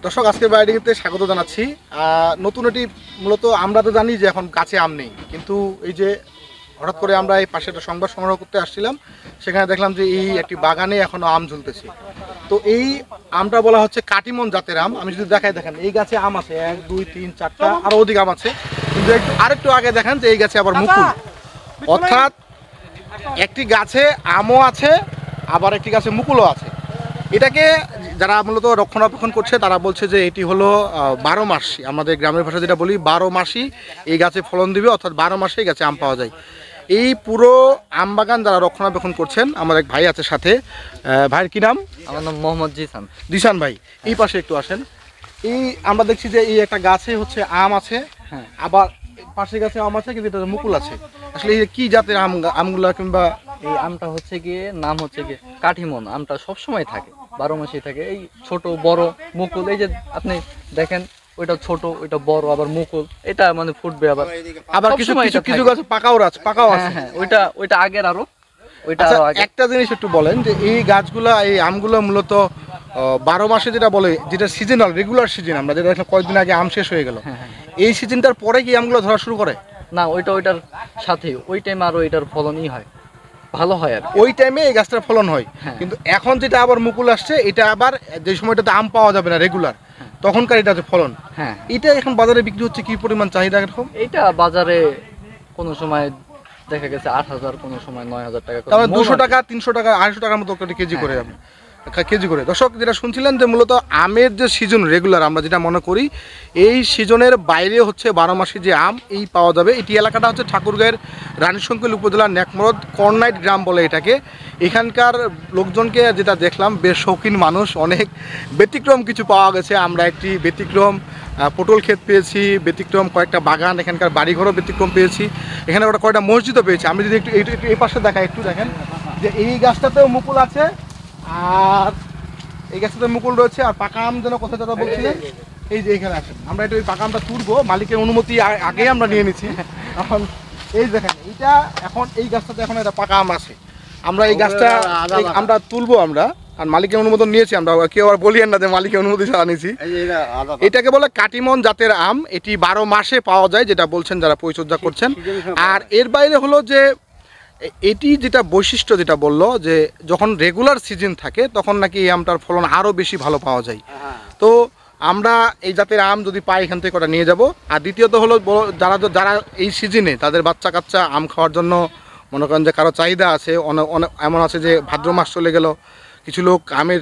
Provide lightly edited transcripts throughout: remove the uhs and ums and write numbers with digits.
দর্শক আজকে বায়োডিতে স্বাগত জানাচ্ছি। নতুন এটি মূলত আমরা তো জানি যে এখন গাছে আম নেই, কিন্তু এই যে হঠাৎ করে আমরা এই পাশে একটা সংবাদ সংগ্রহ করতে আসছিলাম, সেখানে দেখলাম যে এই একটি বাগানে এখনো আম ঝুলতেছে। তো এই আমটা বলা হচ্ছে কাটিমন জাতের আম। আমি যদি দেখাই, দেখেন এই গাছে আম আছে 1 2 3 4টা, আরো অধিক আম আছে, কিন্তু আরেকটু আগে দেখেন যে এই গাছে আবার মুকুল, অর্থাৎ একটি গাছে আমও আছে আবার একটি গাছে মুকুলও আছে। এটাকে যারা মূলত রক্ষণাবেক্ষণ করছে তারা বলছে যে এটি হলো 12 মাস, আমাদের গ্রামের ভাষা যেটা বলি 12 মাসই এই গাছে ফলন দিবে, অর্থাৎ 12 মাসে এই গাছে আম পাওয়া যায়। এই পুরো আম বাগান যারা রক্ষণাবেক্ষণ করছেন, আমার এক ভাই আছে সাথে। ভাইয়ের কি নাম? আমার নাম মোহাম্মদ জিসান ভাই। এই পাশে একটু আসেন। এই আমরা দেখছি যে এই একটা গাছে হচ্ছে আম আছে, আবার পাশে গাছে আম আছে, কিন্তু এটা মুকুল আছে। আসলে এই কি জাতের আমগুলা, কিংবা এই আমটা হচ্ছে গিয়ে নাম হচ্ছে গিয়ে কাঠিমন। আমটা সবসময় থাকে, 12 মাসই থাকে। এই ছোট বড় মুকুল, এই যে আপনি দেখেন ওইটা ছোট ওইটা বড়, আবার মুকুল এটা মানে ফুটবে, আবার কিছু কিছু গাছে পাকাও আছে। হ্যাঁ, ওইটা আগের আরো ওইটা আচ্ছা, আরো আগে। একটা জিনিস একটু বলেন যে এই গাছগুলা, এই আমগুলো মূলত 12 মাসে যেটা বলে, যেটা সিজনাল রেগুলার সিজন, আমরা যেটা দেখলাম কয়েকদিন আগে আম শেষ হয়ে গেল, এই সিজনটার পরে কি আমগুলো ধরা শুরু করে? না, ওইটার সাথে ওই টাইম আরো এটার ফলনই হয়, ভালো হয় আর ওই টাইমে এই গাছটার ফলন হয়। কিন্তু এখন যেটা আবার মুকুল আসছে, এটা আবার যে সময়টাতে আম পাওয়া যাবে না রেগুলার, তখনকার এটা যে ফলন, এটা এখন বাজারে বিক্রি হচ্ছে কি পরিমাণ চাহিদা এরকম? এটা বাজারে কোনো সময় দেখা গেছে 8,000, কোনো সময় 9,000 টাকা, তাহলে 200 টাকা 300 টাকা 250 টাকার মতো কেজি করে কেজি করে। দর্শক যেটা শুনছিলেন যে মূলত আমের যে সিজন রেগুলার আমরা যেটা মনে করি, এই সিজনের বাইরে হচ্ছে 12 মাসে যে আম এই পাওয়া যাবে। এটি এলাকাটা হচ্ছে ঠাকুরগাঁয়ের রানীশঙ্কল উপজেলার নেকমরদ কর্নাইট গ্রাম বলে এটাকে। এখানকার লোকজনকে যেটা দেখলাম বেশ শৌখিন মানুষ, অনেক ব্যতিক্রম কিছু পাওয়া গেছে। আমরা একটি ব্যতিক্রম পটল ক্ষেত পেয়েছি, ব্যতিক্রম কয়েকটা বাগান, এখানকার বাড়িঘরও ব্যতিক্রম পেয়েছি, এখানে ওটা কয়েকটা মসজিদও পেয়েছি। আমি যদি একটু এই পাশে দেখাই, একটু দেখেন যে এই গাছটাতেও মুকুল আছে, আর এই গাছটাতে মুকুল রয়েছে। আর পাকা আম যেন কোথায় দাদা বলছিলেন, এই যে এখানে আসেন, আমরা একটু এই পাকা আমটা তুলবো, মালিকের অনুমতি আগেই আমরা নিয়ে নিচ্ছি। এখন এই দেখেন এইটা, এখন এই গাছটাতে এখন একটা পাকা আম আছে, আমরা এই গাছটা আমরা তুলবো আমরা, আর মালিকের অনুমোদন নিয়েছি আমরা, কেউ আর বলিয়েন না যে মালিকের অনুমতি ছাড়া নিয়েছি। এটাকে বলে কাটিমন জাতের আম। এটি 12 মাসে পাওয়া যায়, যেটা বলছেন যারা পরিচর্যা করছেন। আর এর বাইরে হলো যে এটি যেটা বৈশিষ্ট্য যেটা বললো, যে যখন রেগুলার সিজন থাকে তখন নাকি এই আমটার ফলন আরও বেশি ভালো পাওয়া যায়। তো আমরা এই জাতের আম যদি পাই এখান থেকে ওটা নিয়ে যাব। আর দ্বিতীয়ত হলো যারা এই সিজনে তাদের বাচ্চা কাচ্চা আম খাওয়ার জন্য মনে করেন যে কারো চাহিদা আছে, অনেক এমন আছে যে ভাদ্র মাস চলে গেল, কিছু লোক আমের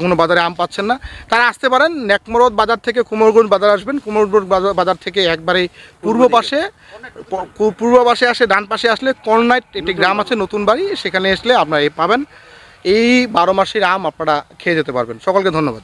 কোনো বাজারে আম পাচ্ছেন না, তারা আসতে পারেন নেকমরদ বাজার থেকে কুমোরগঞ্জ বাজার আসবেন। কুমোরগঞ্জ বাজার থেকে একবারে পূর্ব পাশে আসে, ডান পাশে আসলে কর্নাইট একটি গ্রাম আছে নতুন বাড়ি, সেখানে আসলে আপনারা পাবেন এই 12 মাসের আম, আপনারা খেয়ে যেতে পারবেন। সকলকে ধন্যবাদ।